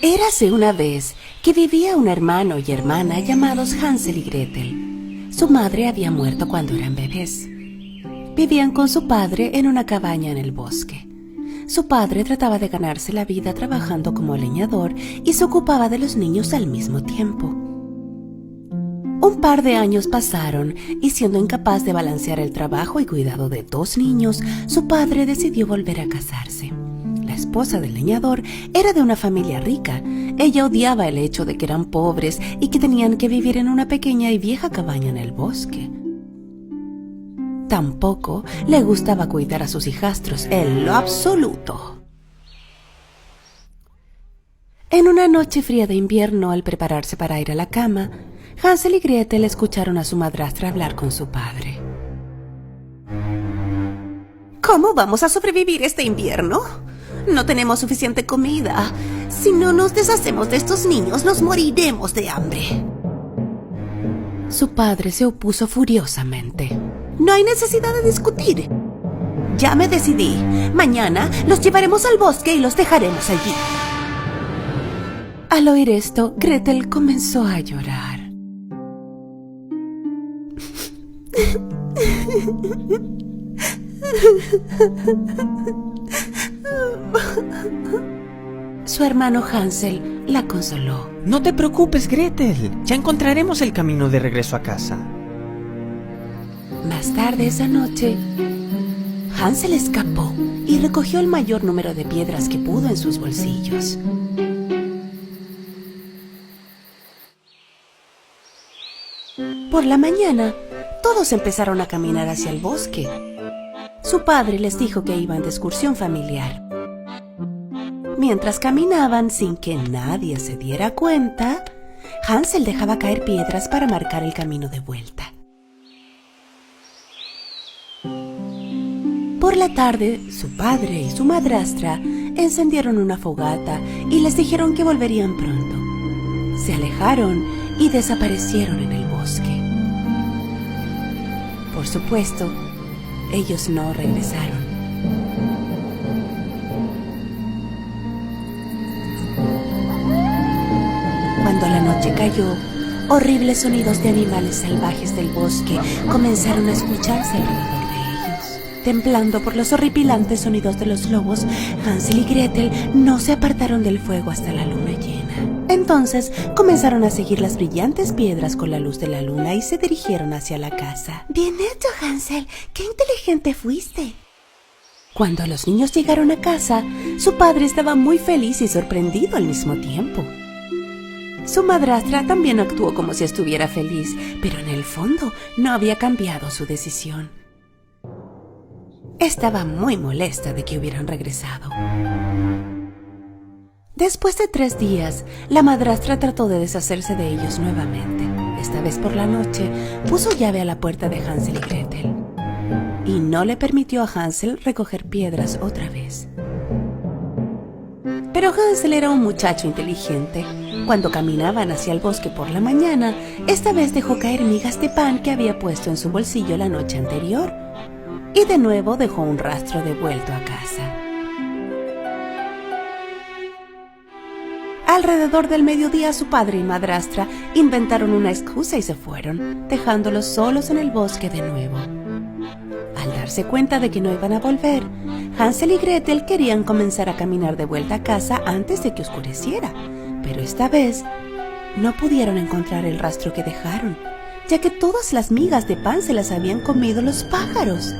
Érase una vez que vivía un hermano y hermana llamados Hansel y Gretel. Su madre había muerto cuando eran bebés. Vivían con su padre en una cabaña en el bosque. Su padre trataba de ganarse la vida trabajando como leñador y se ocupaba de los niños al mismo tiempo. Un par de años pasaron y, siendo incapaz de balancear el trabajo y cuidado de 2 niños, su padre decidió volver a casarse. La esposa del leñador era de una familia rica. Ella odiaba el hecho de que eran pobres y que tenían que vivir en una pequeña y vieja cabaña en el bosque. Tampoco le gustaba cuidar a sus hijastros en lo absoluto. En una noche fría de invierno, al prepararse para ir a la cama, Hansel y Gretel escucharon a su madrastra hablar con su padre. ¿Cómo vamos a sobrevivir este invierno? No tenemos suficiente comida. Si no nos deshacemos de estos niños, nos moriremos de hambre. Su padre se opuso furiosamente. No hay necesidad de discutir. Ya me decidí. Mañana los llevaremos al bosque y los dejaremos allí. Al oír esto, Gretel comenzó a llorar. Su hermano Hansel la consoló. No te preocupes, Gretel. Ya encontraremos el camino de regreso a casa. Más tarde esa noche, Hansel escapó y recogió el mayor número de piedras que pudo en sus bolsillos. Por la mañana, todos empezaron a caminar hacia el bosque. Su padre les dijo que iban de excursión familiar. Mientras caminaban sin que nadie se diera cuenta, Hansel dejaba caer piedras para marcar el camino de vuelta. Por la tarde, su padre y su madrastra encendieron una fogata y les dijeron que volverían pronto. Se alejaron y desaparecieron en el bosque. Por supuesto, ellos no regresaron. Cuando la noche cayó, horribles sonidos de animales salvajes del bosque comenzaron a escucharse alrededor de ellos. Temblando por los horripilantes sonidos de los lobos, Hansel y Gretel no se apartaron del fuego hasta la luna llena. Entonces comenzaron a seguir las brillantes piedras con la luz de la luna y se dirigieron hacia la casa. Bien hecho, Hansel. ¡Qué inteligente fuiste! Cuando los niños llegaron a casa, su padre estaba muy feliz y sorprendido al mismo tiempo. Su madrastra también actuó como si estuviera feliz, pero en el fondo no había cambiado su decisión. Estaba muy molesta de que hubieran regresado. Después de 3 días, la madrastra trató de deshacerse de ellos nuevamente. Esta vez por la noche, puso llave a la puerta de Hansel y Gretel y no le permitió a Hansel recoger piedras otra vez. Pero Hansel era un muchacho inteligente. Cuando caminaban hacia el bosque por la mañana, esta vez dejó caer migas de pan que había puesto en su bolsillo la noche anterior y de nuevo dejó un rastro de vuelto a casa. Alrededor del mediodía, su padre y madrastra inventaron una excusa y se fueron, dejándolos solos en el bosque de nuevo. Al darse cuenta de que no iban a volver, Hansel y Gretel querían comenzar a caminar de vuelta a casa antes de que oscureciera, pero esta vez no pudieron encontrar el rastro que dejaron, ya que todas las migas de pan se las habían comido los pájaros.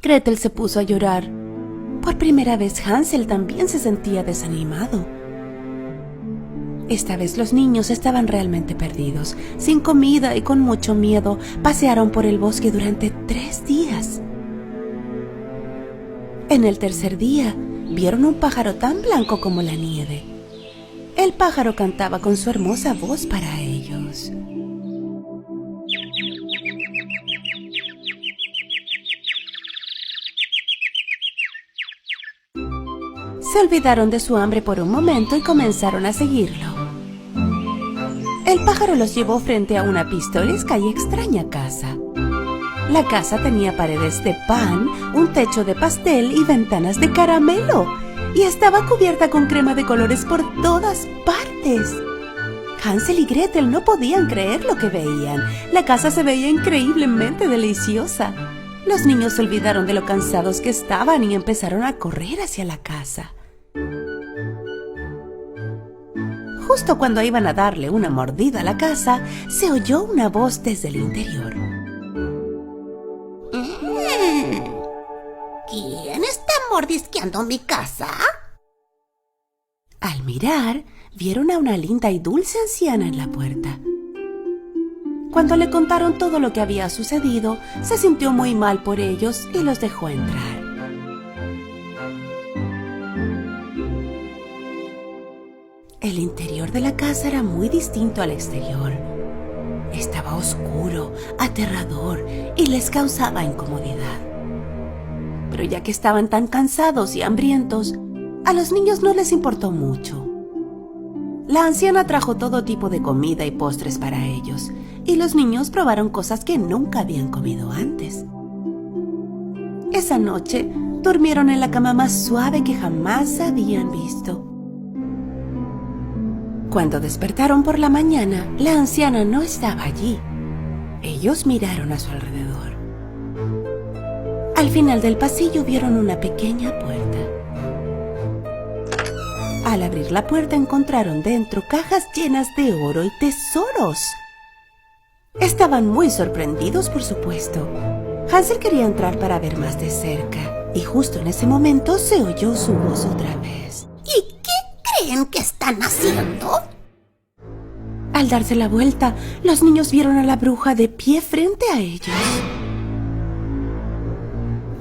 Gretel se puso a llorar. Por primera vez Hansel también se sentía desanimado. Esta vez los niños estaban realmente perdidos. Sin comida y con mucho miedo, pasearon por el bosque durante 3 días. En el tercer día, vieron un pájaro tan blanco como la nieve. El pájaro cantaba con su hermosa voz para ellos. Se olvidaron de su hambre por un momento y comenzaron a seguirlo. El pájaro los llevó frente a una pintoresca y extraña casa. La casa tenía paredes de pan, un techo de pastel y ventanas de caramelo. y estaba cubierta con crema de colores por todas partes. Hansel y Gretel no podían creer lo que veían. La casa se veía increíblemente deliciosa. Los niños se olvidaron de lo cansados que estaban y empezaron a correr hacia la casa. Justo cuando iban a darle una mordida a la casa, se oyó una voz desde el interior. ¿Quién está mordisqueando mi casa? Al mirar, vieron a una linda y dulce anciana en la puerta. Cuando le contaron todo lo que había sucedido, se sintió muy mal por ellos y los dejó entrar. El interior de la casa era muy distinto al exterior. Estaba oscuro, aterrador y les causaba incomodidad. Pero ya que estaban tan cansados y hambrientos, a los niños no les importó mucho. La anciana trajo todo tipo de comida y postres para ellos, y los niños probaron cosas que nunca habían comido antes. Esa noche durmieron en la cama más suave que jamás habían visto. Cuando despertaron por la mañana, la anciana no estaba allí. Ellos miraron a su alrededor. Al final del pasillo vieron una pequeña puerta. Al abrir la puerta encontraron dentro cajas llenas de oro y tesoros. Estaban muy sorprendidos, por supuesto. Hansel quería entrar para ver más de cerca, y justo en ese momento se oyó su voz otra vez. ¿Y qué creen que están haciendo? Al darse la vuelta, los niños vieron a la bruja de pie frente a ellos.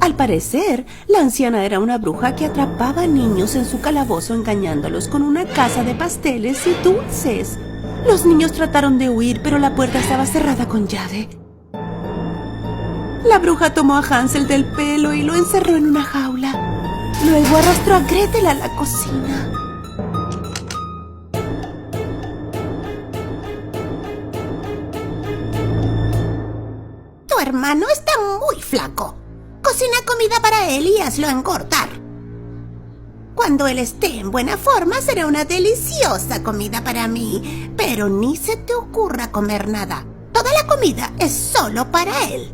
Al parecer, la anciana era una bruja que atrapaba niños en su calabozo engañándolos con una caja de pasteles y dulces. Los niños trataron de huir, pero la puerta estaba cerrada con llave. La bruja tomó a Hansel del pelo y lo encerró en una jaula. Luego arrastró a Gretel a la cocina. Tu hermano está muy flaco. Cocina comida para él y hazlo engordar. Cuando él esté en buena forma, será una deliciosa comida para mí. Pero ni se te ocurra comer nada. Toda la comida es solo para él.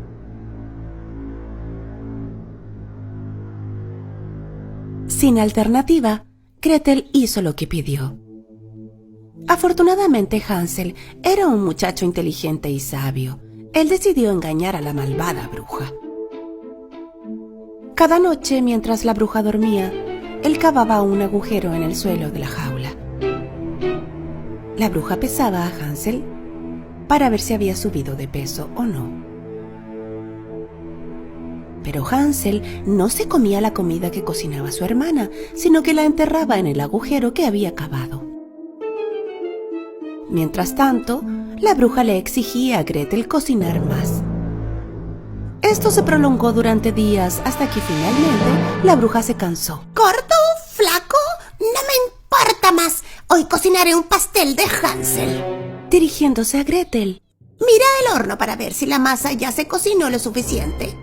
Sin alternativa, Gretel hizo lo que pidió. Afortunadamente, Hansel era un muchacho inteligente y sabio. Él decidió engañar a la malvada bruja. Cada noche, mientras la bruja dormía, él cavaba un agujero en el suelo de la jaula. La bruja pesaba a Hansel para ver si había subido de peso o no. Pero Hansel no se comía la comida que cocinaba su hermana, sino que la enterraba en el agujero que había cavado. Mientras tanto, la bruja le exigía a Gretel cocinar más. Esto se prolongó durante días hasta que finalmente la bruja se cansó. ¿Gordo? ¿Flaco? No me importa más. Hoy cocinaré un pastel de Hansel. Dirigiéndose a Gretel. Mira el horno para ver si la masa ya se cocinó lo suficiente.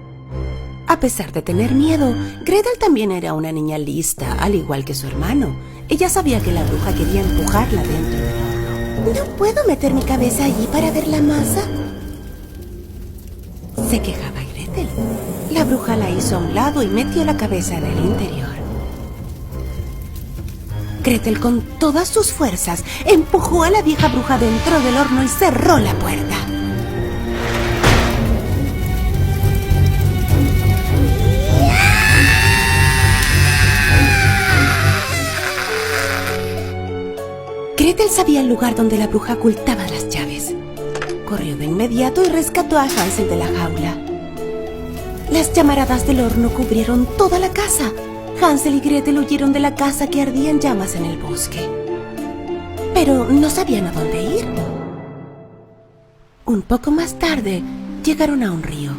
A pesar de tener miedo, Gretel también era una niña lista, al igual que su hermano. Ella sabía que la bruja quería empujarla dentro del horno. ¿No puedo meter mi cabeza allí para ver la masa? Se quejaba Gretel. La bruja la hizo a un lado y metió la cabeza en el interior. Gretel, con todas sus fuerzas, empujó a la vieja bruja dentro del horno y cerró la puerta. Gretel sabía el lugar donde la bruja ocultaba las llaves. Corrió de inmediato y rescató a Hansel de la jaula. Las llamaradas del horno cubrieron toda la casa. Hansel y Gretel huyeron de la casa que ardía en llamas en el bosque. Pero no sabían a dónde ir. Un poco más tarde, llegaron a un río.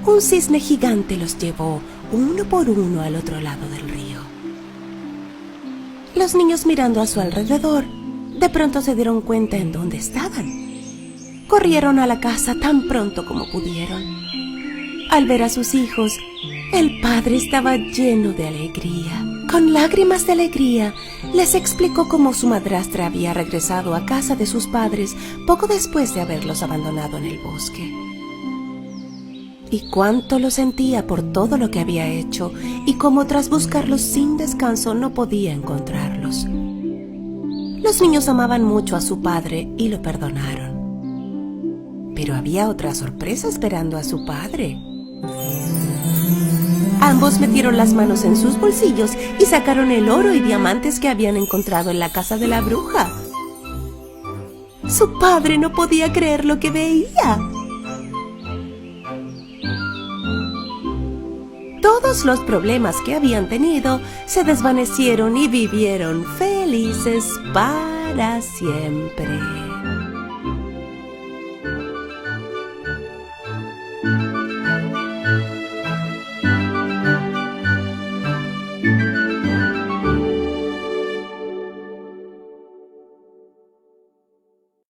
Un cisne gigante los llevó uno por uno al otro lado del río. Los niños, mirando a su alrededor, de pronto se dieron cuenta en dónde estaban. Corrieron a la casa tan pronto como pudieron. Al ver a sus hijos, el padre estaba lleno de alegría. Con lágrimas de alegría, les explicó cómo su madrastra había regresado a casa de sus padres poco después de haberlos abandonado en el bosque. Y cuánto lo sentía por todo lo que había hecho y cómo tras buscarlos sin descanso no podía encontrarlos. Los niños amaban mucho a su padre y lo perdonaron. Pero había otra sorpresa esperando a su padre. Ambos metieron las manos en sus bolsillos y sacaron el oro y diamantes que habían encontrado en la casa de la bruja. Su padre no podía creer lo que veía. Todos los problemas que habían tenido se desvanecieron y vivieron felices para siempre.